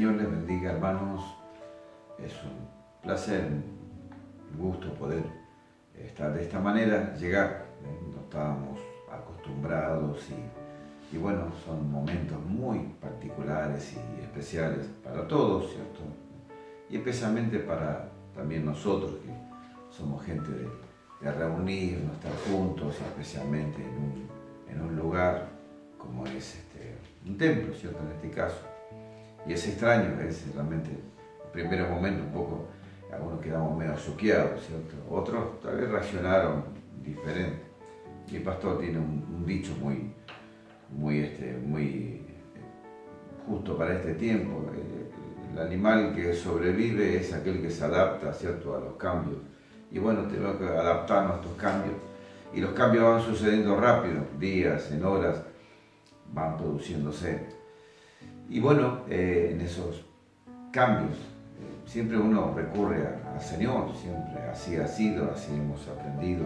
Señor les bendiga, hermanos. Es un placer, un gusto poder estar de esta manera, llegar. No estábamos acostumbrados y bueno, son momentos muy particulares y especiales para todos, ¿cierto? Y especialmente para también nosotros, que somos gente de reunirnos, estar juntos, y especialmente en un lugar como es un templo, ¿cierto? En este caso. Y es extraño, es realmente, en primeros momentos un poco, algunos quedamos medio choqueados, ¿cierto? Otros tal vez reaccionaron diferente. Mi pastor tiene un dicho muy justo para este tiempo. El animal que sobrevive es aquel que se adapta, ¿cierto?, a los cambios. Y bueno, tenemos que adaptarnos a estos cambios. Y los cambios van sucediendo rápido, días, en horas, van produciéndose. Y bueno, en esos cambios, siempre uno recurre al Señor, siempre así ha sido, así hemos aprendido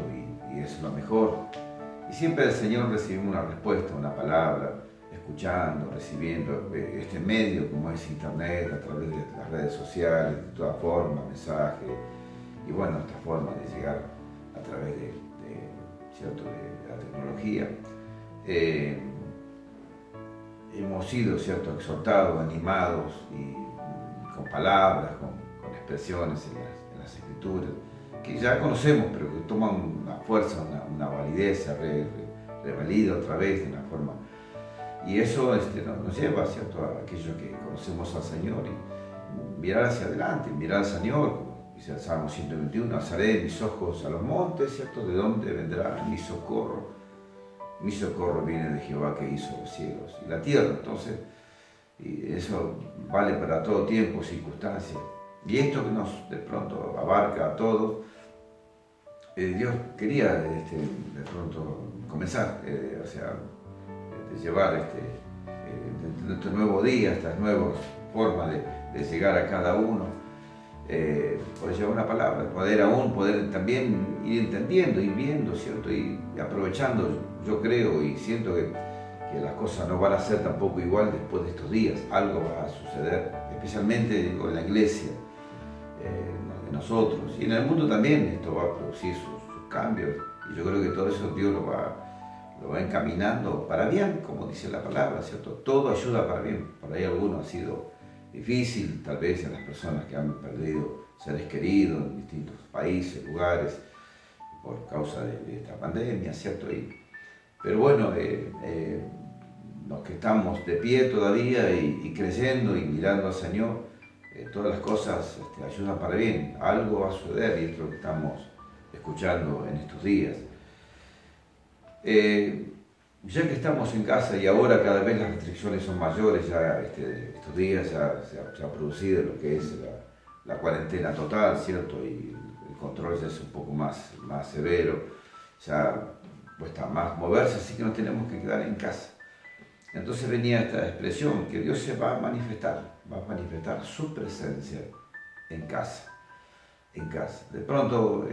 y es lo mejor. Y siempre del Señor recibimos una respuesta, una palabra, escuchando, recibiendo este medio como es Internet, a través de las redes sociales, de todas formas, mensajes, y bueno, esta forma de llegar a través ¿cierto?, de la tecnología. Hemos sido, ¿cierto?, exhortados, animados y con palabras, con expresiones en las escrituras, que ya conocemos, pero que toman una fuerza, una validez, se revalida otra vez de una forma. Y eso nos lleva, ¿cierto?, a aquello que conocemos al Señor y mirar hacia adelante, mirar al Señor. Dice el Salmo 121, alzaré mis ojos a los montes, ¿cierto?, ¿de dónde vendrá mi socorro? Mi socorro viene de Jehová, que hizo los cielos y la tierra. Entonces, y eso vale para todo tiempo, circunstancias. Y esto que nos de pronto abarca a todos, Dios quería de pronto comenzar, de llevar este nuevo día, estas nuevas formas de llegar a cada uno. Poder llevar una palabra, poder también ir entendiendo, ir viendo, ¿cierto? Y aprovechando, yo creo y siento que las cosas no van a ser tampoco igual después de estos días. Algo va a suceder, especialmente en la iglesia, en nosotros y en el mundo también. Esto va a producir sus cambios y yo creo que todo eso Dios lo va encaminando para bien, como dice la palabra, ¿cierto? Todo ayuda para bien. Por ahí alguno ha sido difícil, tal vez en las personas que han perdido seres queridos en distintos países, lugares, por causa de esta pandemia, ¿cierto? Pero bueno, los que estamos de pie todavía y creyendo y mirando al Señor, todas las cosas ayudan para bien. Algo va a suceder y es lo que estamos escuchando en estos días. Ya que estamos en casa y ahora cada vez las restricciones son mayores, ya estos días ya se ha producido lo que es la cuarentena total, ¿cierto? Y el control ya es un poco más severo, ya cuesta más moverse, así que nos tenemos que quedar en casa. Entonces venía esta expresión, que Dios se va a manifestar su presencia en casa. De pronto,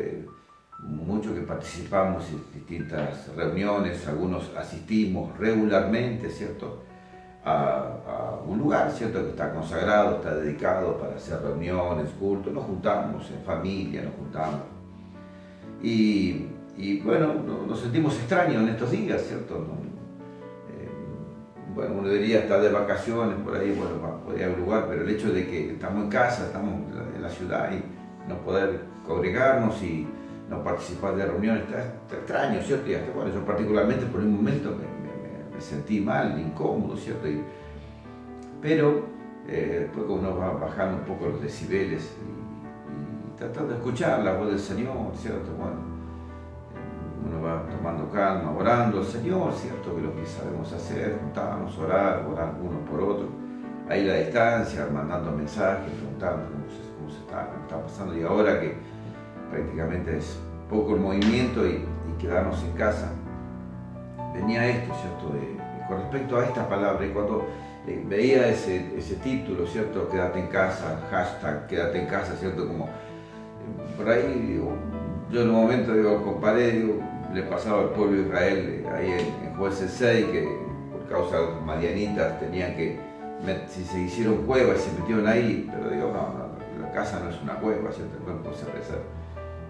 muchos que participamos en distintas reuniones, algunos asistimos regularmente, ¿cierto?, a un lugar, ¿cierto?, que está consagrado, está dedicado para hacer reuniones, cultos, nos juntamos en familia, y bueno, nos sentimos extraños en estos días, ¿cierto? Bueno, uno diría estar de vacaciones por ahí, bueno, podría haber lugar, pero el hecho de que estamos en casa, estamos en la ciudad y no poder congregarnos y no participar de reuniones, está extraño, ¿cierto? Y hasta, bueno, yo particularmente por un momento me sentí mal, incómodo, ¿cierto? Pero después uno va bajando un poco los decibeles y tratando de escuchar la voz del Señor, ¿cierto? Bueno, uno va tomando calma, orando al Señor, ¿cierto? Que lo que sabemos hacer, juntarnos, orar uno por otro, ahí a la distancia, mandando mensajes, preguntando cómo se está pasando. Y ahora que prácticamente es poco el movimiento y quedarnos en casa, venía esto, ¿cierto? Con respecto a esta palabra, y cuando veía ese título, ¿cierto? Quédate en casa, hashtag quédate en casa, ¿cierto? Como por ahí, digo, yo en un momento comparé, le pasaba al pueblo de Israel ahí en Jueces 6, que por causa de los madianitas tenían que si se hicieron cuevas y se metieron ahí, pero digo, no, la casa no es una cueva, ¿cierto? No se apreciar.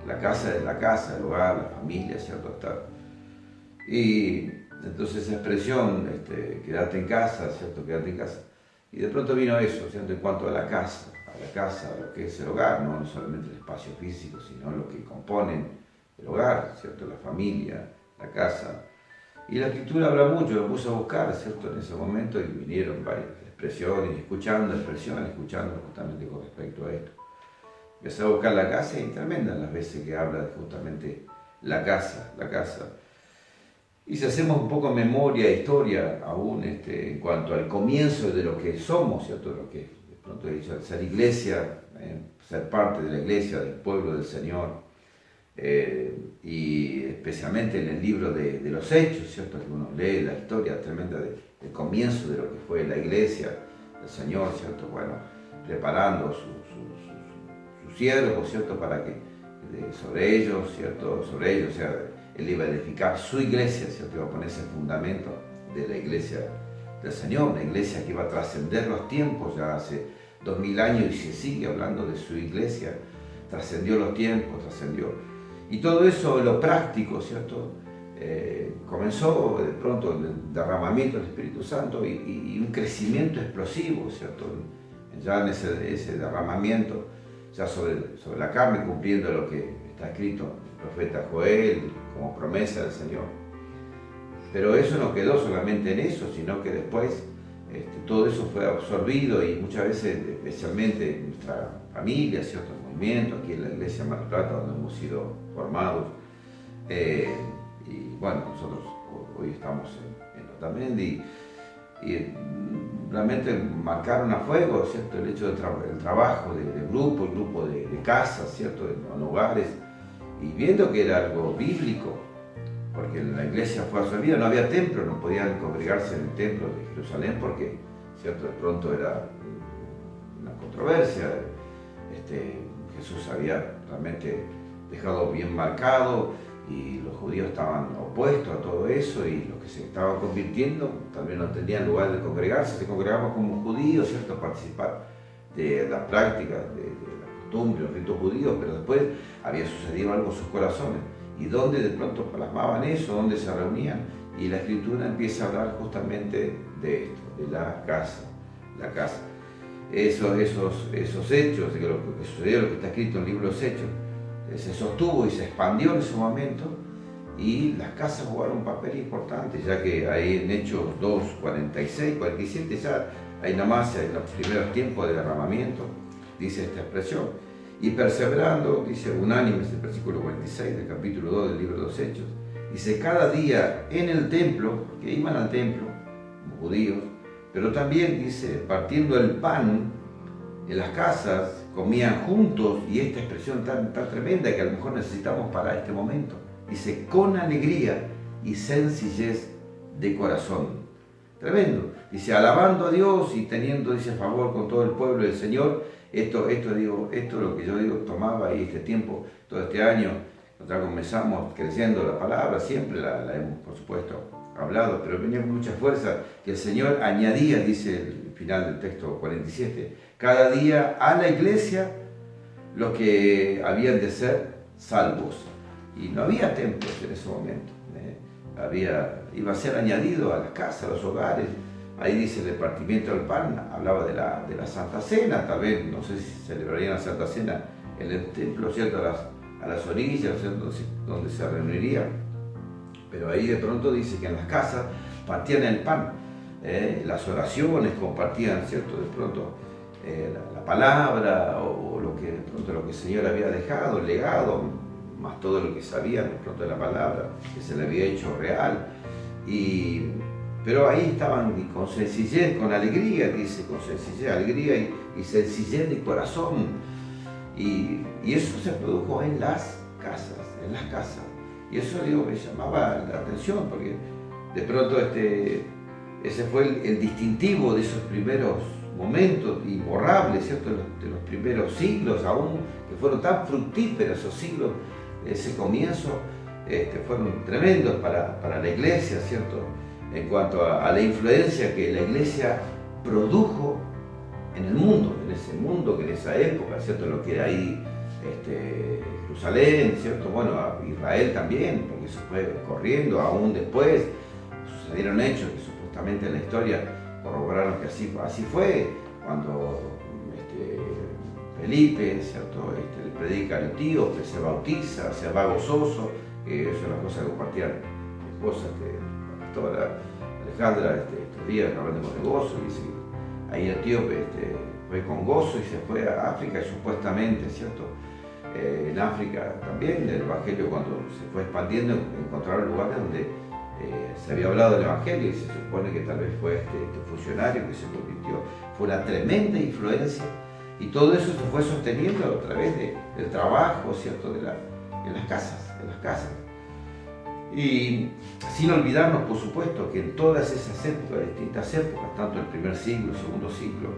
La casa es la casa, el hogar, la familia, ¿cierto? Y entonces esa expresión, quédate en casa, ¿cierto? Quédate en casa. Y de pronto vino eso, ¿cierto? En cuanto a la casa, a lo que es el hogar, no solamente el espacio físico, sino lo que componen el hogar, ¿cierto? La familia, la casa. Y la escritura habla mucho, lo puse a buscar, ¿cierto? En ese momento y vinieron varias expresiones, escuchando justamente con respecto a esto. Empecé a buscar la casa y tremendas las veces que habla de justamente la casa. Y si hacemos un poco memoria, historia, aún en cuanto al comienzo de lo que somos, ¿cierto? Lo que de pronto he dicho, ser iglesia, ser parte de la iglesia, del pueblo del Señor, y especialmente en el libro de los Hechos, ¿cierto? Que uno lee la historia tremenda del comienzo de lo que fue la iglesia del Señor, ¿cierto? Bueno, preparando sus siervos, ¿cierto? Para que sobre ellos, ¿cierto? Sobre ellos, o sea, él iba a edificar su iglesia, ¿cierto? Iba a poner ese fundamento de la iglesia del Señor, una iglesia que iba a trascender los tiempos, ya hace 2000 años y se sigue hablando de su iglesia, trascendió los tiempos, y todo eso, lo práctico, ¿cierto? Comenzó de pronto el derramamiento del Espíritu Santo y un crecimiento explosivo, ¿cierto? Ya en ese derramamiento, ya sobre la carne, cumpliendo lo que está escrito en el profeta Joel como promesa del Señor. Pero eso no quedó solamente en eso, sino que después todo eso fue absorbido y muchas veces, especialmente en nuestra familia, ciertos movimientos, aquí en la iglesia Mar del Plata, donde hemos sido formados, y bueno, nosotros hoy estamos en Otamendi, y realmente marcaron a fuego, ¿cierto? El hecho del trabajo, del grupo, el grupo de casas, ¿cierto? En hogares, y viendo que era algo bíblico, porque la iglesia fue absorbida, no había templo, no podían congregarse en el templo de Jerusalén porque, ¿cierto? De pronto era una controversia. Jesús había realmente dejado bien marcado y los judíos estaban opuestos a todo eso y los que se estaban convirtiendo también no tenían lugar de congregarse, se congregaban como judíos, ¿cierto? Participar de las prácticas, de la costumbre, los ritos judíos, pero después había sucedido algo en sus corazones y donde de pronto plasmaban eso, donde se reunían, y la Escritura empieza a hablar justamente de esto, de la casa. Esos hechos, de lo que sucedió, lo que está escrito en el libro de los Hechos, se sostuvo y se expandió en ese momento, y las casas jugaron un papel importante, ya que ahí en Hechos 2, 46, 47, ya ahí nomás en los primeros tiempos de derramamiento, dice esta expresión. Y perseverando, dice unánimes, el versículo 46 del capítulo 2 del libro de los Hechos, dice, cada día en el templo, que iban al templo, como judíos, pero también, dice, partiendo el pan en las casas, comían juntos, y esta expresión tan tremenda que a lo mejor necesitamos para este momento, dice, con alegría y sencillez de corazón. Tremendo. Dice, alabando a Dios y teniendo, dice, favor con todo el pueblo del Señor. Esto es lo que yo digo, tomaba y este tiempo, todo este año, nosotros comenzamos creciendo la palabra, siempre la hemos, por supuesto, hablado, pero venía con mucha fuerza, que el Señor añadía, dice el final del texto 47, cada día a la iglesia los que habían de ser salvos. Y no había templos en ese momento, iba a ser añadido a las casas, a los hogares. Ahí dice el repartimiento del pan, hablaba de la Santa Cena, tal vez, no sé si celebrarían la Santa Cena en el templo, ¿cierto? A las orillas, ¿cierto? Donde se reuniría. Pero ahí de pronto dice que en las casas partían el pan, las oraciones compartían, ¿cierto? De pronto la palabra o lo que el Señor había dejado, el legado, más todo lo que sabían de pronto de la palabra, que se le había hecho real. Pero ahí estaban con sencillez, con alegría, dice, con sencillez, alegría y sencillez de corazón. Y eso se produjo en las casas. Y eso, digo, me llamaba la atención, porque de pronto ese fue el distintivo de esos primeros momentos imborrables, ¿cierto? De los primeros siglos aún, que fueron tan fructíferos esos siglos, ese comienzo, fueron tremendos para la iglesia, ¿cierto? En cuanto a la influencia que la iglesia produjo en el mundo, en ese mundo que en esa época, ¿cierto? Lo que era ahí Jerusalén, ¿cierto? Bueno, Israel también, porque se fue corriendo, aún después sucedieron hechos que supuestamente en la historia corroboraron que así fue, cuando Felipe, ¿cierto? Le predica al tío, que se bautiza, se va gozoso, eso es una cosa que compartían mi esposa, la pastora Alejandra, estos días hablando con el gozo, y dice, ahí el tío fue con gozo y se fue a África, y supuestamente, ¿cierto? En África también, el Evangelio cuando se fue expandiendo, encontraron lugares donde se había hablado del Evangelio, y se supone que tal vez fue este funcionario que se convirtió. Fue una tremenda influencia, y todo eso se fue sosteniendo a través del trabajo, ¿cierto? En las casas. Y sin olvidarnos, por supuesto, que en todas esas épocas, distintas épocas, tanto el primer siglo, el segundo siglo,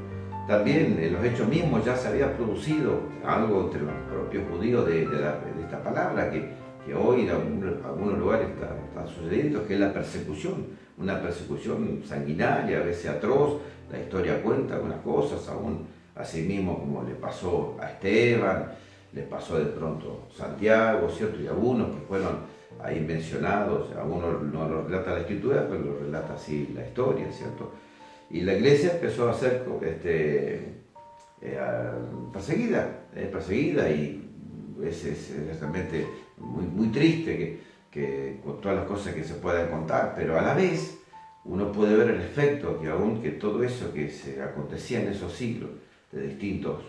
también en los hechos mismos ya se había producido algo entre los propios judíos de esta palabra que hoy en algunos lugares está sucediendo, que es la persecución, una persecución sanguinaria, a veces atroz. La historia cuenta algunas cosas, aún así mismo como le pasó a Esteban, le pasó de pronto a Santiago, ¿cierto? Y algunos que fueron ahí mencionados, algunos no lo relata la escritura, pero lo relata así la historia, ¿cierto? Y la iglesia empezó a ser perseguida, y es realmente muy triste que con todas las cosas que se puedan contar, pero a la vez uno puede ver el efecto que todo eso que se acontecía en esos siglos, de distintos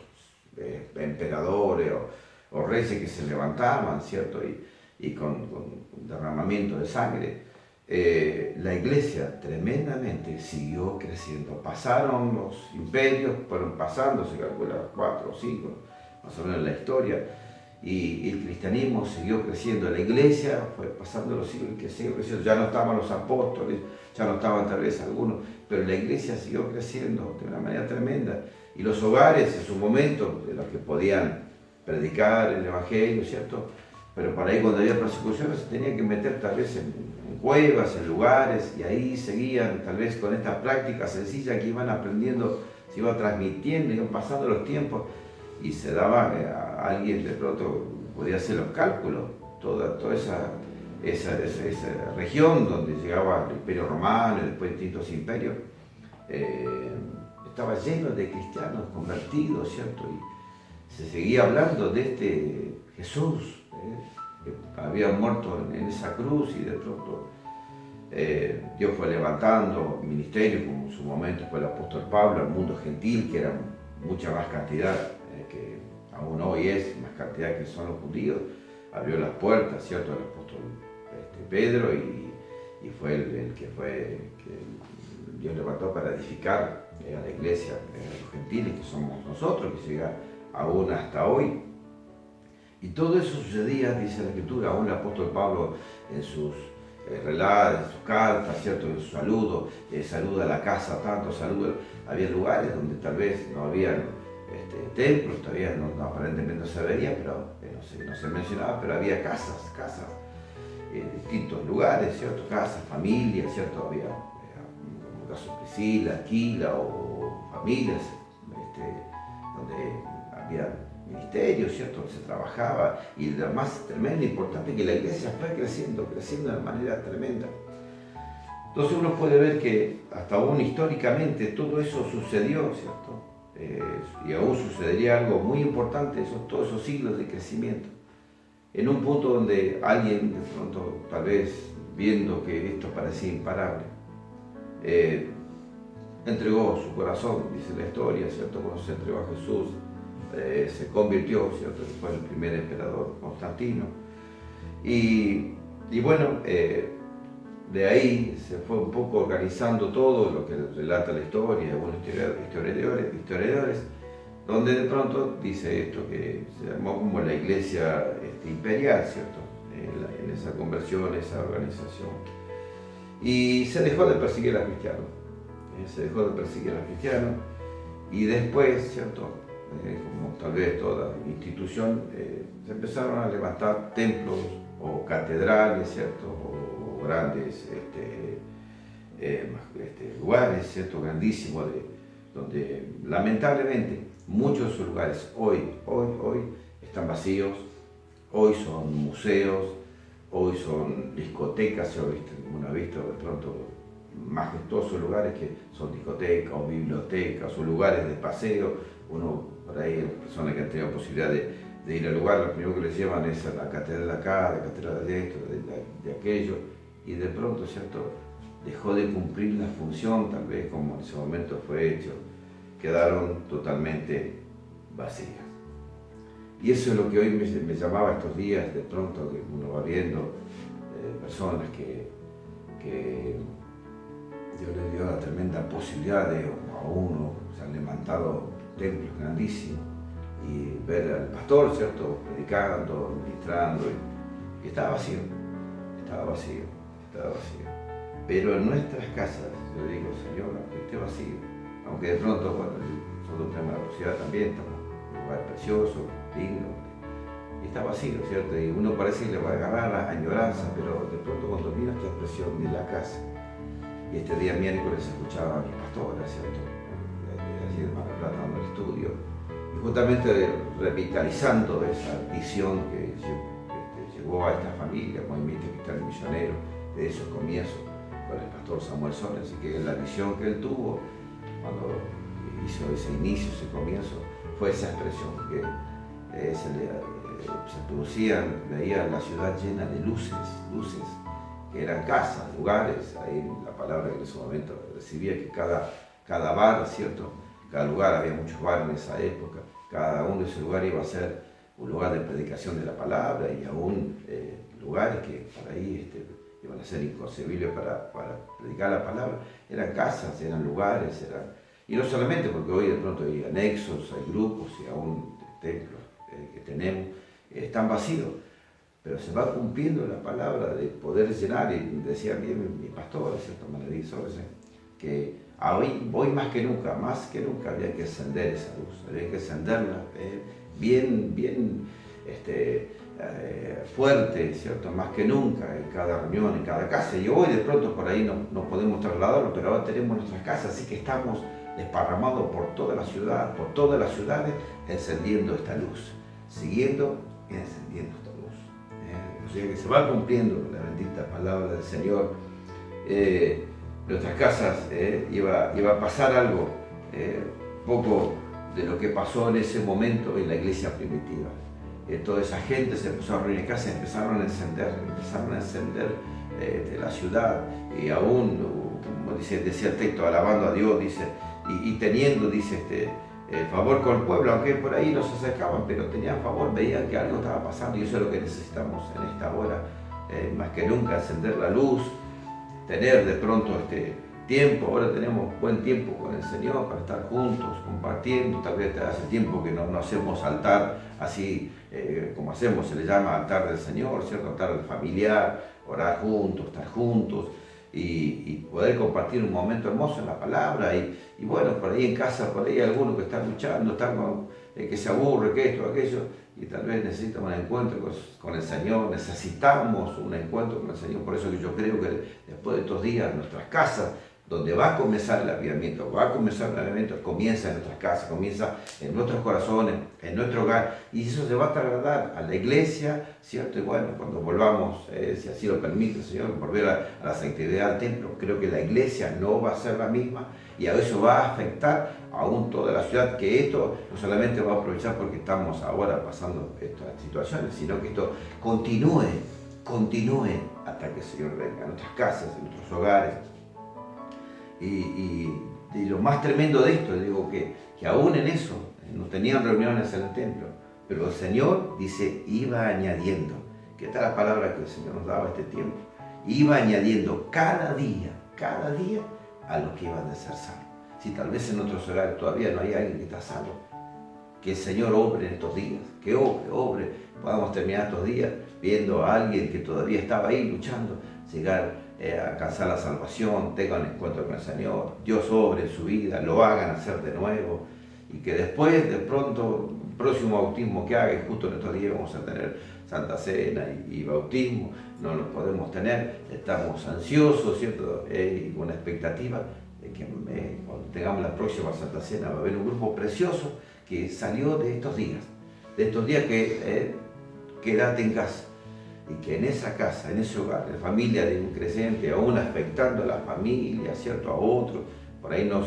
emperadores o reyes que se levantaban, ¿cierto? Y con derramamiento de sangre, la iglesia tremendamente siguió creciendo. Pasaron los imperios, fueron pasando, se calcula 4 o 5, más o menos en la historia, y el cristianismo siguió creciendo. La iglesia fue pasando los siglos que siguió creciendo. Ya no estaban los apóstoles, ya no estaban tal vez algunos, pero la iglesia siguió creciendo de una manera tremenda. Y los hogares en su momento, de los que podían predicar el evangelio, ¿cierto? Pero para ahí cuando había persecuciones se tenían que meter tal vez en cuevas, en lugares, y ahí seguían tal vez con esta práctica sencilla que iban aprendiendo, se iba transmitiendo, iban pasando los tiempos, y se daba a alguien de pronto, podía hacer los cálculos, toda esa región donde llegaba el Imperio Romano y después distintos imperios, estaba lleno de cristianos convertidos, ¿cierto? Y se seguía hablando de este Jesús, que había muerto en esa cruz, y de pronto Dios fue levantando ministerios, como en su momento fue el apóstol Pablo, al mundo gentil, que era mucha más cantidad, que aún hoy es más cantidad que son los judíos. Abrió las puertas, ¿cierto?, al apóstol Pedro, y fue el que Dios levantó para edificar a la iglesia, a los gentiles, que somos nosotros, que llega aún hasta hoy. Y todo eso sucedía, dice la Escritura, aún el apóstol Pablo en sus relatos, en sus cartas, ¿cierto?, en sus saludos, saluda a la casa, tanto saluda. Había lugares donde tal vez no habían templos, todavía aparentemente no se veía, pero no se mencionaba, pero había casas, distintos lugares, ¿cierto?, casas, familias, ¿cierto?, había, como el caso de Priscila, Aquila, o familias, donde había ministerio, ¿cierto?, donde se trabajaba, y lo más tremendo e importante es que la iglesia fue creciendo de manera tremenda. Entonces uno puede ver que hasta aún históricamente todo eso sucedió, ¿cierto? Y aún sucedería algo muy importante, todos esos siglos de crecimiento. En un punto donde alguien de pronto, tal vez viendo que esto parecía imparable, entregó su corazón, dice la historia, ¿cierto?, cuando se entregó a Jesús, se convirtió, ¿cierto?, fue el primer emperador, Constantino. Y bueno, de ahí se fue un poco organizando todo lo que relata la historia, algunos historiadores, donde de pronto dice esto que se llamó como la iglesia imperial, ¿cierto?, en esa conversión, esa organización. Y se dejó de perseguir a cristianos, y después, ¿cierto?, como tal vez toda institución, se empezaron a levantar templos o catedrales, ¿cierto?, o grandes lugares, ¿cierto?, grandísimos donde lamentablemente muchos de esos lugares hoy están vacíos, hoy son museos, hoy son discotecas, uno ha visto de pronto majestuosos lugares que son discotecas o bibliotecas o lugares de paseo. Uno por ahí, las personas que han tenido posibilidad de ir al lugar, lo primero que les llevan es a la catedral de acá, la catedral de esto, de aquello, y de pronto, ¿cierto?, dejó de cumplir la función, tal vez como en ese momento fue hecho, quedaron totalmente vacías. Y eso es lo que hoy me llamaba estos días, de pronto que uno va viendo personas que Dios les dio la tremenda posibilidad de, a uno, se han levantado templos grandísimos, y ver al pastor, ¿cierto?, predicando, ministrando, y estaba vacío, estaba vacío, estaba vacío. Pero en nuestras casas, yo digo, Señor, aunque esté vacío, aunque de pronto, bueno, nosotros tenemos la posibilidad también, estamos en un lugar precioso, lindo, y está vacío, ¿cierto? Y uno parece que le va a agarrar la añoranza, pero de pronto cuando vino esta expresión de la casa, y este día miércoles escuchaba a mi pastora, ¿cierto?, allí de Mar del Plata, dando el estudio, y justamente revitalizando esa visión que llevó a esta familia, Movimiento Cristiano Misionero, de esos comienzos, con el pastor Samuel Sones. Así que la visión que él tuvo cuando hizo ese inicio, ese comienzo, fue esa expresión, que se producían, veía la ciudad llena de luces, que eran casas, lugares. Ahí la palabra que en ese momento recibía, que cada bar, ¿cierto?, cada lugar, había muchos bares en esa época, cada uno de esos lugares iba a ser un lugar de predicación de la palabra, y aún lugares que por ahí iban a ser inconcebibles para predicar la palabra, eran casas, eran lugares, y no solamente porque hoy de pronto hay anexos, hay grupos y aún templos que tenemos, están vacíos, pero se va cumpliendo la palabra de poder llenar. Y decía bien mi pastor, de cierta manera, que hoy más que nunca había que encender esa luz, había que encenderla bien fuerte, ¿cierto?, más que nunca, en cada reunión, en cada casa. Y hoy de pronto por ahí no podemos trasladarlo, pero ahora tenemos nuestras casas, así que estamos desparramados por toda la ciudad, por todas las ciudades, encendiendo esta luz, siguiendo y encendiendo esta luz. O sea que se va cumpliendo la bendita palabra del Señor. Nuestras casas iba a pasar algo, poco de lo que pasó en ese momento en la iglesia primitiva. Toda esa gente se empezó a reunir en casa, empezaron a encender de la ciudad, y aún, como decía el texto, alabando a Dios, dice, y teniendo, dice, favor con el pueblo, aunque por ahí no se acercaban, pero tenían favor, veían que algo estaba pasando, y eso es lo que necesitamos en esta hora, más que nunca, encender la luz, tener de pronto tiempo. Ahora tenemos buen tiempo con el Señor para estar juntos, compartiendo. Tal vez hace tiempo que no hacemos altar así como hacemos, se le llama altar del Señor, ¿cierto?, altar del familiar, orar juntos, estar juntos y poder compartir un momento hermoso en la palabra. Y bueno, por ahí en casa, por ahí hay algunos que están luchando, que se aburre, que esto, aquello, y tal vez necesitan un encuentro con el Señor, necesitamos un encuentro con el Señor. Por eso que yo creo que después de estos días, nuestras casas, donde va a comenzar el avivamiento, comienza en nuestras casas, comienza en nuestros corazones, en nuestro hogar, y eso se va a trasladar a la iglesia, ¿cierto? Y bueno, cuando volvamos, si así lo permite el Señor, volver a la sanctidad del templo, creo que la iglesia no va a ser la misma, y a eso va a afectar aún toda la ciudad, que esto no solamente va a aprovechar porque estamos ahora pasando estas situaciones, sino que esto continúe hasta que el Señor venga a nuestras casas, en nuestros hogares. Y lo más tremendo de esto, digo, que aún en eso, no tenían reuniones en el templo, pero el Señor, dice, iba añadiendo, que esta es la palabra que el Señor nos daba este tiempo, iba añadiendo cada día a los que iban a ser salvos. Si tal vez en nuestros hogares todavía no hay alguien que está salvo, que el Señor obre en estos días, que obre, podamos terminar estos días viendo a alguien que todavía estaba ahí luchando, llegar a alcanzar la salvación, tengan un encuentro con el Señor, Dios obre en su vida, lo hagan hacer de nuevo, y que después, de pronto, el próximo bautismo que haga, y justo en estos días vamos a tener Santa Cena y bautismo, no los podemos tener, estamos ansiosos, ¿cierto? Con la expectativa de que cuando tengamos la próxima Santa Cena va a haber un grupo precioso que salió de estos días que quédate en casa. Y que en esa casa, en ese hogar, la familia de un creyente, aún afectando a la familia, ¿cierto? A otros, por ahí no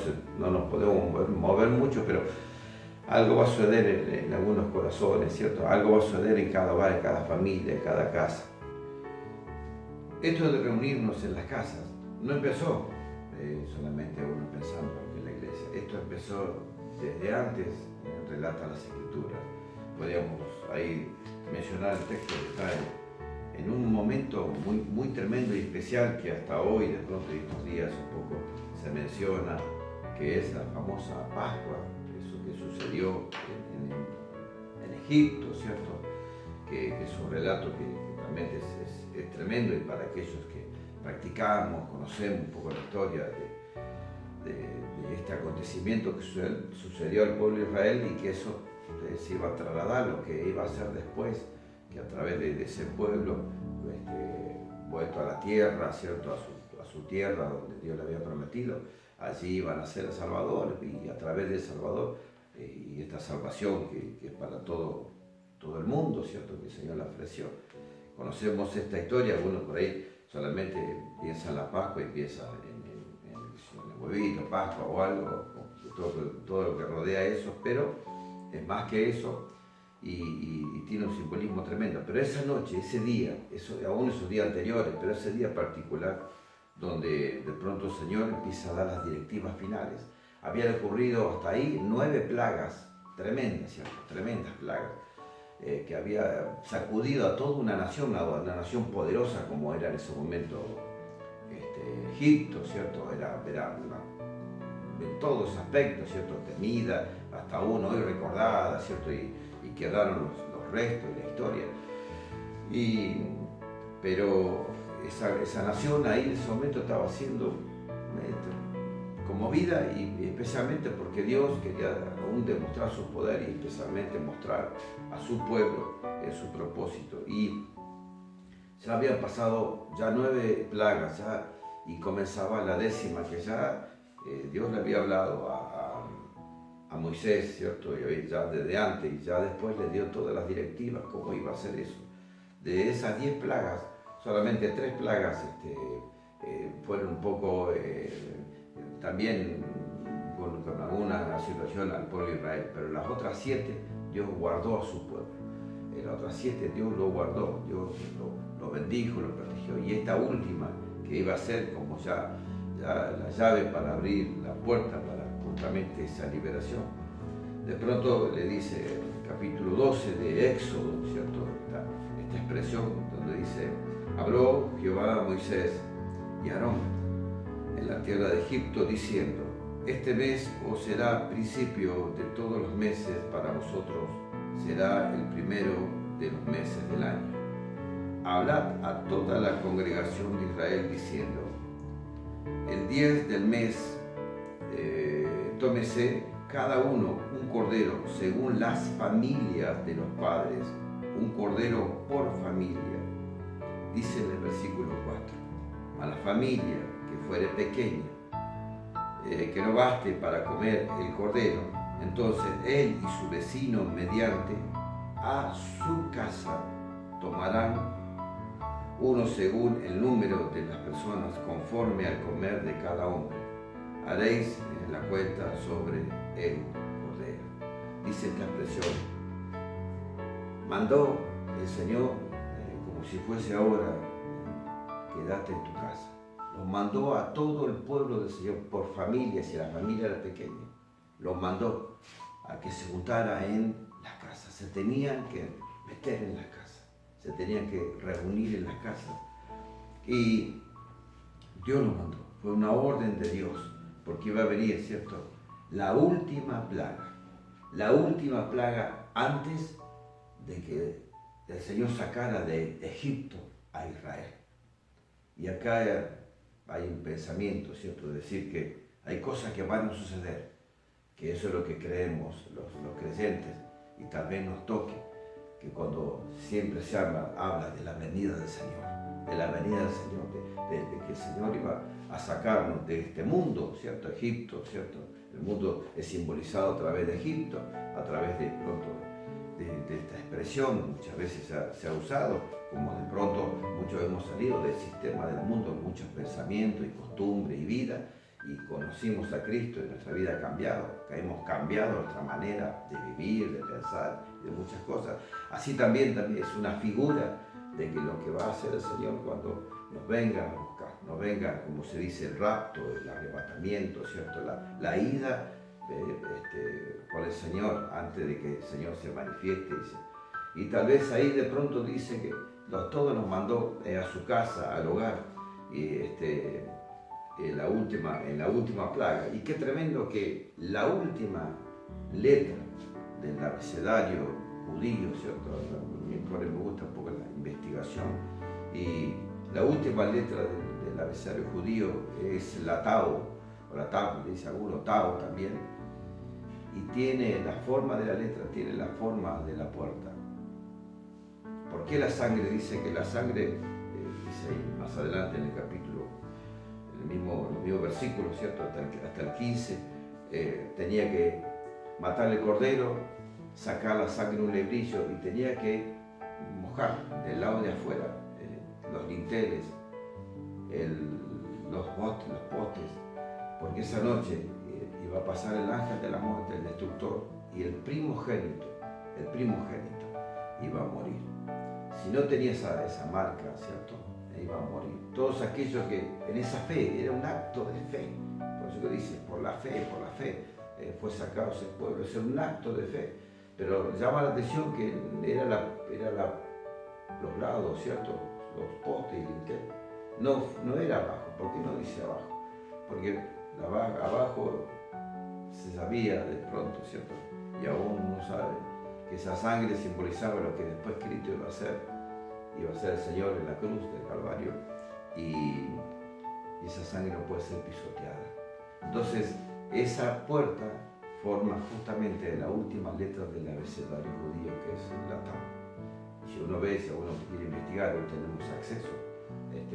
nos podemos mover mucho, pero algo va a suceder en algunos corazones, ¿cierto? Algo va a suceder en cada hogar, en cada familia, en cada casa. Esto de reunirnos en las casas no empezó solamente uno pensando en la iglesia. Esto empezó desde antes, relata las Escrituras. Podríamos ahí mencionar el texto que está en un momento muy tremendo y especial que hasta hoy, de pronto en estos días un poco se menciona, que es la famosa Pascua, eso que sucedió en Egipto, ¿cierto? Que es un relato que realmente es tremendo, y para aquellos que practicamos, conocemos un poco la historia de este acontecimiento que sucedió al pueblo de Israel, y que eso se iba a trasladar lo que iba a ser después, que a través de ese pueblo vuelto a la tierra, ¿cierto? A su tierra donde Dios le había prometido, allí iban a ser el Salvador, y a través del Salvador y esta salvación que es para todo el mundo, ¿cierto? Que el Señor la ofreció. Conocemos esta historia, algunos por ahí solamente piensan en la Pascua y piensan en el huevito, Pascua o algo, todo lo que rodea eso, pero es más que eso. Y tiene un simbolismo tremendo. Pero esa noche, ese día, aún esos días anteriores, pero ese día particular, donde de pronto el Señor empieza a dar las directivas finales. Habían ocurrido hasta ahí 9 plagas tremendas, ¿cierto? Tremendas plagas, que había sacudido a toda una nación poderosa como era en ese momento Egipto, ¿cierto? Era en todos aspectos, ¿cierto? Temida, hasta aún hoy recordada, ¿cierto? Y quedaron los restos de la historia. Pero esa nación ahí en ese momento estaba siendo conmovida, y especialmente porque Dios quería aún demostrar su poder, y especialmente mostrar a su pueblo su propósito. Y ya habían pasado ya 9 plagas, y comenzaba la 10ª, que ya Dios le había hablado a Moisés, ¿cierto? Y ya desde antes, y ya después le dio todas las directivas, cómo iba a hacer eso. De esas 10 plagas, solamente 3 plagas fueron un poco también con alguna situación al pueblo de Israel, pero las otras 7 Dios guardó a su pueblo. Las otras 7 Dios lo guardó, Dios lo bendijo, lo protegió. Y esta última, que iba a ser como ya la llave para abrir la puerta para justamente esa liberación. De pronto le dice el capítulo 12 de Éxodo, ¿cierto? Esta expresión donde dice: habló Jehová a Moisés y a Aarón en la tierra de Egipto, diciendo: este mes os será principio de todos los meses para vosotros, será el primero de los meses del año. Hablad a toda la congregación de Israel diciendo: el 10 del mes tómese cada uno un cordero según las familias de los padres, un cordero por familia. Dice en el versículo 4: a la familia que fuere pequeña, que no baste para comer el cordero, entonces él y su vecino mediante a su casa tomarán uno según el número de las personas, conforme al comer de cada hombre. Haréis la cuenta sobre el cordero. Dice esta expresión: mandó el Señor, como si fuese ahora, quédate en tu casa. Los mandó a todo el pueblo del Señor por familias, si la familia era pequeña. Los mandó a que se juntara en las casas. Se tenían que meter en las casas, se tenían que reunir en las casas. Y Dios los mandó, fue una orden de Dios, porque iba a venir, ¿cierto?, la última plaga antes de que el Señor sacara de Egipto a Israel. Y acá hay un pensamiento, ¿cierto?, de decir que hay cosas que van a suceder, que eso es lo que creemos los creyentes, y tal vez nos toque, que cuando siempre se habla de la venida del Señor, de la venida del Señor, de que el Señor iba a sacarnos de este mundo, ¿cierto? Egipto, ¿cierto? El mundo es simbolizado a través de Egipto, a través de pronto de esta expresión, muchas veces se ha usado, como de pronto muchos hemos salido del sistema del mundo, muchos pensamientos y costumbres y vida, y conocimos a Cristo y nuestra vida ha cambiado, que hemos cambiado nuestra manera de vivir, de pensar, de muchas cosas. Así también es una figura de que lo que va a hacer el Señor cuando nos venga a buscar, nos venga, como se dice, el rapto, el arrebatamiento, ¿cierto? La ida con el Señor antes de que el Señor se manifieste. Y tal vez ahí de pronto dice que todo nos mandó a su casa, al hogar, y en la última plaga. Y qué tremendo que la última letra del abecedario judío, ¿cierto? Me gusta un poco la investigación, y la última letra del abecedario judío es la Tau, o la Tau, dice alguno, Tau también, y tiene la forma de la letra, tiene la forma de la puerta. ¿Por qué la sangre? Dice que la sangre, dice ahí más adelante en el capítulo, en el mismo versículo, ¿cierto? Hasta el 15, tenía que matar el cordero, sacar la sangre en un lebrillo y tenía que mojar del lado de afuera los dinteles, los postes, porque esa noche iba a pasar el ángel de la muerte, el destructor, y el primogénito iba a morir. Si no tenía esa marca, ¿cierto? Iba a morir. Todos aquellos que en esa fe, era un acto de fe, por eso que dice, por la fe, fue sacado ese pueblo, es un acto de fe. Pero llama la atención que era los lados, ¿cierto? Los postes y el dintel. No era abajo. ¿Por qué no dice abajo? Porque abajo se sabía de pronto, ¿cierto? Y aún uno sabe que esa sangre simbolizaba lo que después Cristo iba a ser el Señor en la cruz del Calvario, y esa sangre no puede ser pisoteada. Entonces, esa puerta forma justamente la última letra del abecedario judío, que es la Tau. Si uno ve, si uno quiere investigar, hoy tenemos acceso,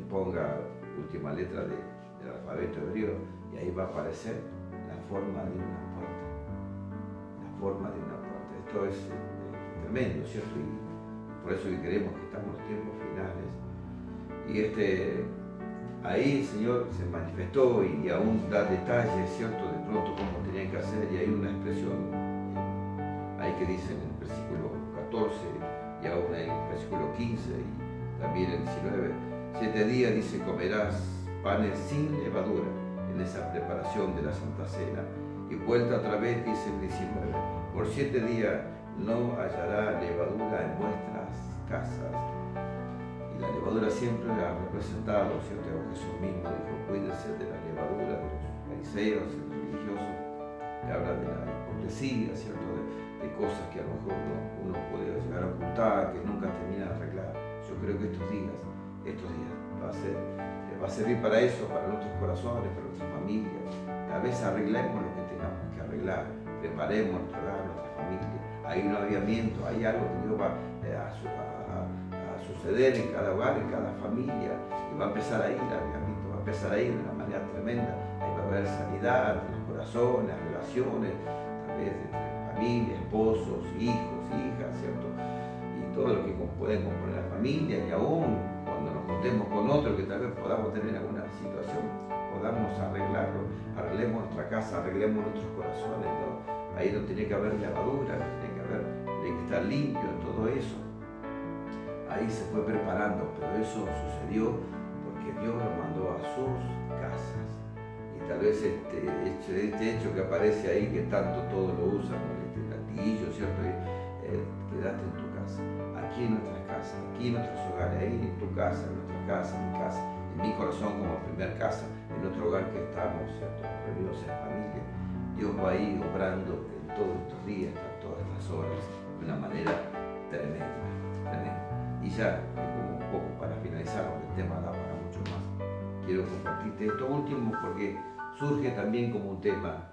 ponga última letra del alfabeto hebreo y ahí va a aparecer la forma de una puerta. La forma de una puerta. Esto es tremendo, ¿cierto? Y por eso que creemos que estamos en los tiempos finales. Y ahí el Señor se manifestó y aún da detalles, ¿cierto? De pronto cómo tenían que hacer, y hay una expresión ahí que dice en el versículo 14 y aún en el versículo 15 y también en el 19, 7 días dice comerás panes sin levadura en esa preparación de la Santa Cena, y vuelta otra vez dice el 19, por 7 días no hallará levadura en vuestras casas. Y la levadura siempre ha representado, ¿cierto? Jesús mismo dijo, cuídense de la levadura de los fariseos y los religiosos, que habla de la hipocresía, ¿cierto? De cosas que a lo mejor uno puede llegar a ocultar, que nunca termina de arreglar. Yo creo que estos días va a servir para eso, para nuestros corazones, para nuestras familias. A veces arreglemos lo que tengamos que arreglar, preparemos nuestro hogar, nuestra familia. Hay un aviamiento, hay algo que Dios va a suceder en cada hogar, en cada familia, y va a empezar ahí el aviamiento, va a empezar ahí de una manera tremenda. Ahí va a haber sanidad en los corazones, relaciones, tal vez entre familia, esposos, hijos, hijas, ¿cierto? Y todo lo que pueden componer la familia, y aún cuando nos juntemos con otros que tal vez podamos tener alguna situación, podamos arreglarlo, arreglemos nuestra casa, arreglemos nuestros corazones, ¿no? Ahí no tiene que haber levadura, tiene que estar limpio en todo eso. Ahí se fue preparando, pero eso sucedió porque Dios lo mandó a sus casas. Y tal vez este hecho que aparece ahí, que tanto todos lo usan, este latillo, ¿cierto? Quédate en tu casa, aquí en nuestras casas, aquí en nuestros hogares, ahí en tu casa, en nuestra casa, en mi casa, en mi corazón como primer casa, en nuestro hogar que estamos, ¿cierto? Reunidos en familia. Dios va ahí obrando en todos estos días, en todas estas horas, de una manera tremenda, tremenda. Y ya, como un poco para finalizar, porque el tema da para mucho más, quiero compartirte esto último porque surge también como un tema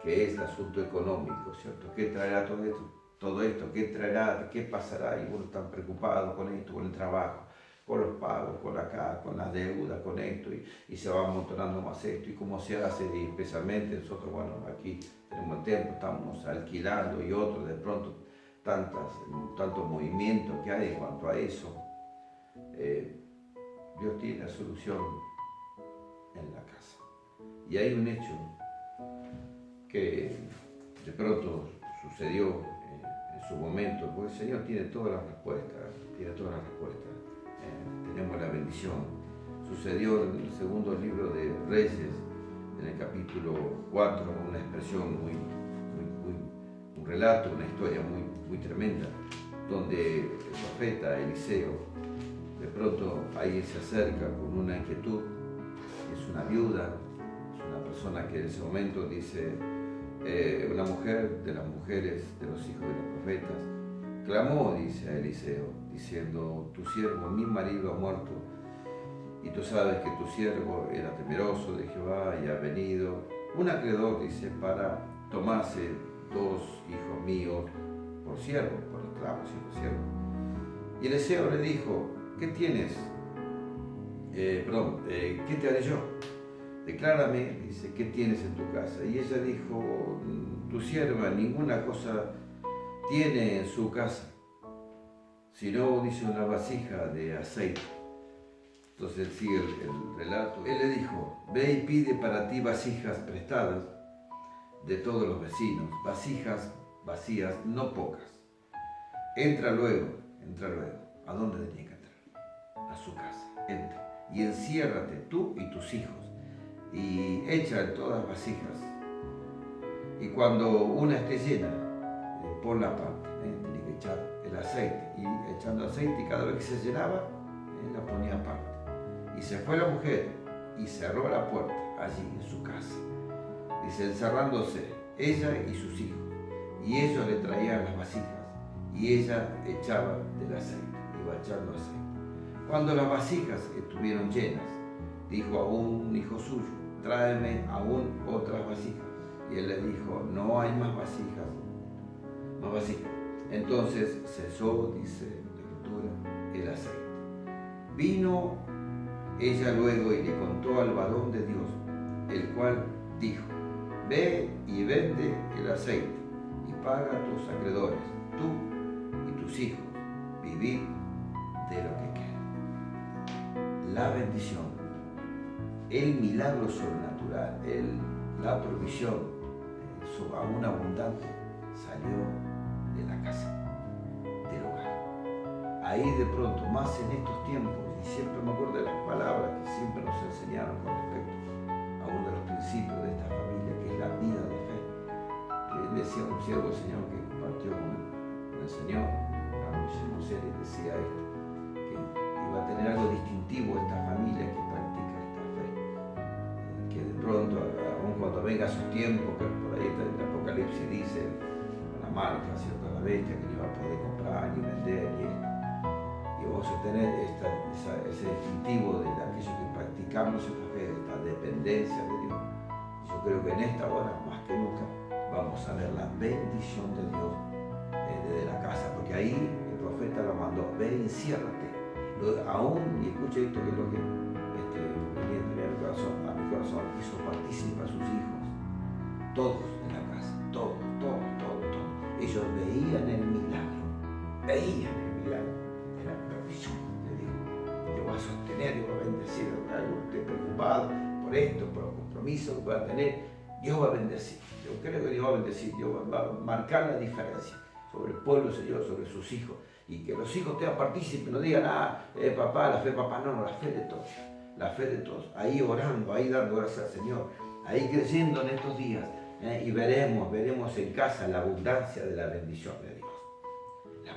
que es el asunto económico, ¿cierto? ¿Qué traerá todo esto? todo esto, qué traerá, qué pasará, y uno está preocupado con esto, con el trabajo, con los pagos, con acá, con las deudas, con esto, y se va amontonando más esto, y cómo se hace, y especialmente nosotros, bueno, aquí tenemos el tiempo, estamos alquilando, y otros de pronto, tantos movimientos que hay en cuanto a eso. Dios tiene la solución en la casa. Y hay un hecho que de pronto sucedió en su momento, porque el Señor tiene todas las respuestas, tenemos la bendición. Sucedió en el segundo libro de Reyes, en el capítulo 4, una expresión un relato, una historia muy tremenda, donde el profeta Eliseo, de pronto ahí se acerca con una inquietud, es una viuda, es una persona que en ese momento dice, una mujer de las mujeres de los hijos de los profetas, clamó, dice a Eliseo, diciendo, tu siervo, mi marido ha muerto, y tú sabes que tu siervo era temeroso de Jehová y ha venido un acreedor, dice, para tomarse 2 hijos míos por siervo, por esclavos y por siervo. Y Eliseo le dijo, ¿qué tienes? ¿Qué te haré yo? Declárame, dice, ¿qué tienes en tu casa? Y ella dijo, tu sierva ninguna cosa tiene en su casa, sino, dice, una vasija de aceite. Entonces sigue el relato. Él le dijo, ve y pide para ti vasijas prestadas de todos los vecinos, vasijas vacías, no pocas. Entra luego. ¿A dónde tenía que entrar? A su casa. Entra y enciérrate tú y tus hijos y echa en todas las vasijas. Y cuando una esté llena, pon la parte, tiene que echar el aceite, y echando aceite, y cada vez que se llenaba, la ponía aparte. Y se fue la mujer y cerró la puerta allí en su casa. Dice, encerrándose ella y sus hijos, y ellos le traían las vasijas, y ella echaba del aceite, iba echando aceite. Cuando las vasijas estuvieron llenas, dijo a un hijo suyo, tráeme aún otras vasijas. Y él le dijo, no hay más vasijas. Entonces cesó, dice la Escritura, el aceite. Vino ella luego y le contó al varón de Dios, el cual dijo, ve y vende el aceite y paga a tus acreedores, tú y tus hijos, vivid de lo que quede. La bendición, el milagro sobrenatural, la provisión aún abundante salió de la casa, del hogar. Ahí de pronto, más en estos tiempos, y siempre me acuerdo de las palabras que siempre nos enseñaron con respecto a uno de los principios de esta familia, que es la vida de fe. Que decía un siervo del Señor que compartió con el Señor, Ramón Series, decía esto, que iba a tener algo distintivo esta familia que practica esta fe. Que de pronto, aun cuando venga su tiempo, que por ahí el Apocalipsis dice, la marca, ¿cierto?, la bestia, que no iba a poder comprar ni vender, ni esto. Y vamos a tener ese distintivo de aquellos que practicamos esta fe, esta dependencia de Dios. Yo creo que en esta hora, más que nunca, vamos a ver la bendición de Dios desde la casa, porque ahí el profeta lo mandó, ve y enciérrate. Aún, y escuche esto, que es lo que venía a mi corazón, hizo partícipe a sus hijos, todos en la casa, todos. Ellos veían el milagro, la provisión de Dios. Yo voy a sostener, yo voy a bendecir, algo esté preocupado por esto, por los compromisos que pueda tener, Dios va a bendecir. Yo creo que Dios va a bendecir, Dios va a marcar la diferencia sobre el pueblo, Señor, sobre sus hijos, y que los hijos tengan partícipes, no digan, papá, la fe, papá, no, la fe de todos. La fe de todos, ahí orando, ahí dando gracias al Señor, ahí creciendo en estos días, y veremos en casa la abundancia de la bendición de Dios. La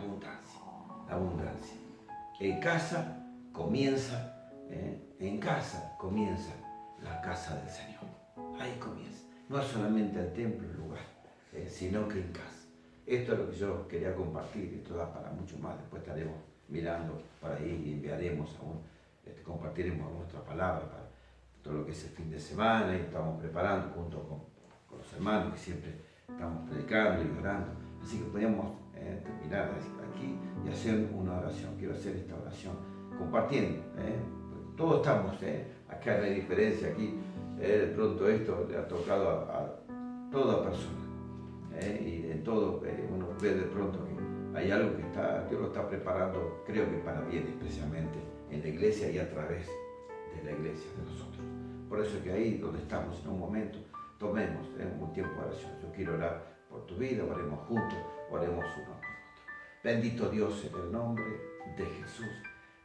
abundancia. En casa comienza la casa del Señor. Ahí comienza. No es solamente el templo, el lugar, sino que en casa. Esto es lo que yo quería compartir, esto da para mucho más, después estaremos mirando por ahí y enviaremos aún. Compartiremos nuestra palabra para todo lo que es el fin de semana, y estamos preparando junto con los hermanos que siempre estamos predicando y orando. Así que podemos terminar aquí y hacer una oración. Quiero hacer esta oración compartiendo. Todos estamos acá, no hay diferencia aquí. De pronto esto le ha tocado a toda persona. Y en todo uno ve de pronto que hay algo que Dios lo está preparando, creo que para bien, especialmente en la iglesia y a través de la iglesia de nosotros. Por eso que ahí donde estamos en un momento, tomemos un tiempo de oración. Yo quiero orar por tu vida, oremos juntos, oremos uno por otro. Bendito Dios, en el nombre de Jesús,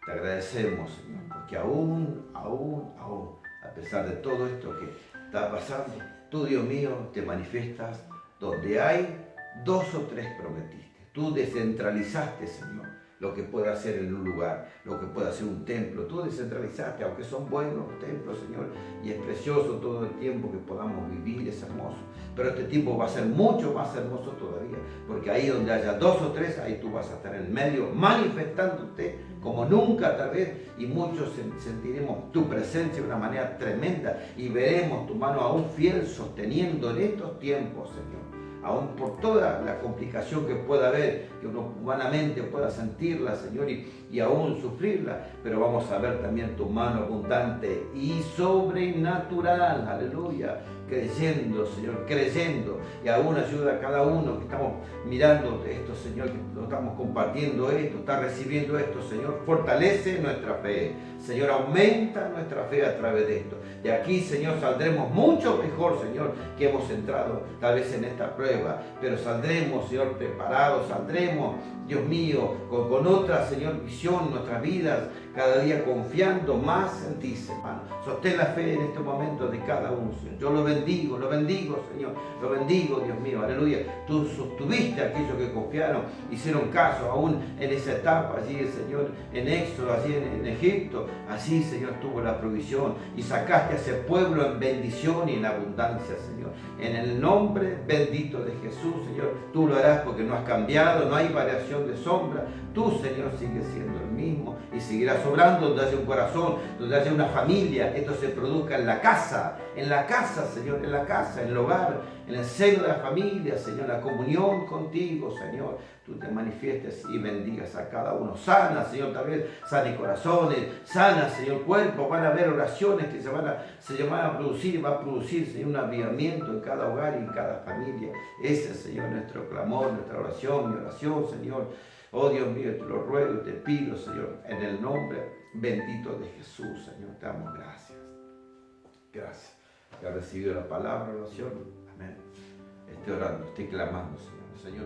te agradecemos, Señor, porque aún, a pesar de todo esto que está pasando, tú, Dios mío, te manifiestas donde hay 2 o 3 prometiste. Tú descentralizaste, Señor, lo que puede hacer en un lugar, lo que puede hacer un templo. Tú descentralizaste, aunque son buenos los templos, Señor, y es precioso todo el tiempo que podamos vivir, es hermoso. Pero este tiempo va a ser mucho más hermoso todavía, porque ahí donde haya 2 o 3, ahí tú vas a estar en el medio, manifestándote como nunca tal vez, y muchos sentiremos tu presencia de una manera tremenda, y veremos tu mano aún fiel sosteniendo en estos tiempos, Señor. Aún por toda la complicación que pueda haber, que uno humanamente pueda sentirla, Señor, y aún sufrirla, pero vamos a ver también tu mano abundante y sobrenatural, aleluya, creyendo, Señor, creyendo, y aún ayuda a cada uno que estamos mirando esto, Señor, que lo estamos compartiendo esto, está recibiendo esto, Señor, fortalece nuestra fe, Señor, aumenta nuestra fe a través de esto. De aquí, Señor, saldremos mucho mejor, Señor, que hemos entrado tal vez en esta prueba, pero saldremos, Señor, preparados, saldremos, Dios mío, con otra, Señor, visión, nuestras vidas, cada día confiando más en ti, hermano. Sostén la fe en este momento de cada uno, Señor. Yo lo bendigo, Señor, lo bendigo, Dios mío, aleluya. Tú sostuviste a aquellos que confiaron, hicieron caso, aún en esa etapa, allí, Señor, en Éxodo, allí en Egipto, así, Señor, tuvo la provisión y sacaste a ese pueblo en bendición y en abundancia, Señor. En el nombre bendito de Jesús, Señor, tú lo harás porque no has cambiado, no hay variación de sombra. Tú, Señor, sigues siendo el mismo y seguirás obrando donde haya un corazón, donde haya una familia. Esto se produzca en la casa, Señor, en la casa, en el hogar, en el seno de la familia, Señor, la comunión contigo, Señor. Tú te manifiestes y bendigas a cada uno. Sana, Señor, también, sane corazones, sana, Señor, cuerpos. Van a haber oraciones que se van a producir, va a producir, Señor, un avivamiento en cada hogar y en cada familia. Ese, Señor, nuestro clamor, nuestra oración, mi oración, Señor. Oh Dios mío, te lo ruego y te pido, Señor, en el nombre bendito de Jesús, Señor, te damos gracias. Gracias. Que ha recibido la palabra, oración. Amén. Estoy orando, estoy clamando, Señor. Señor,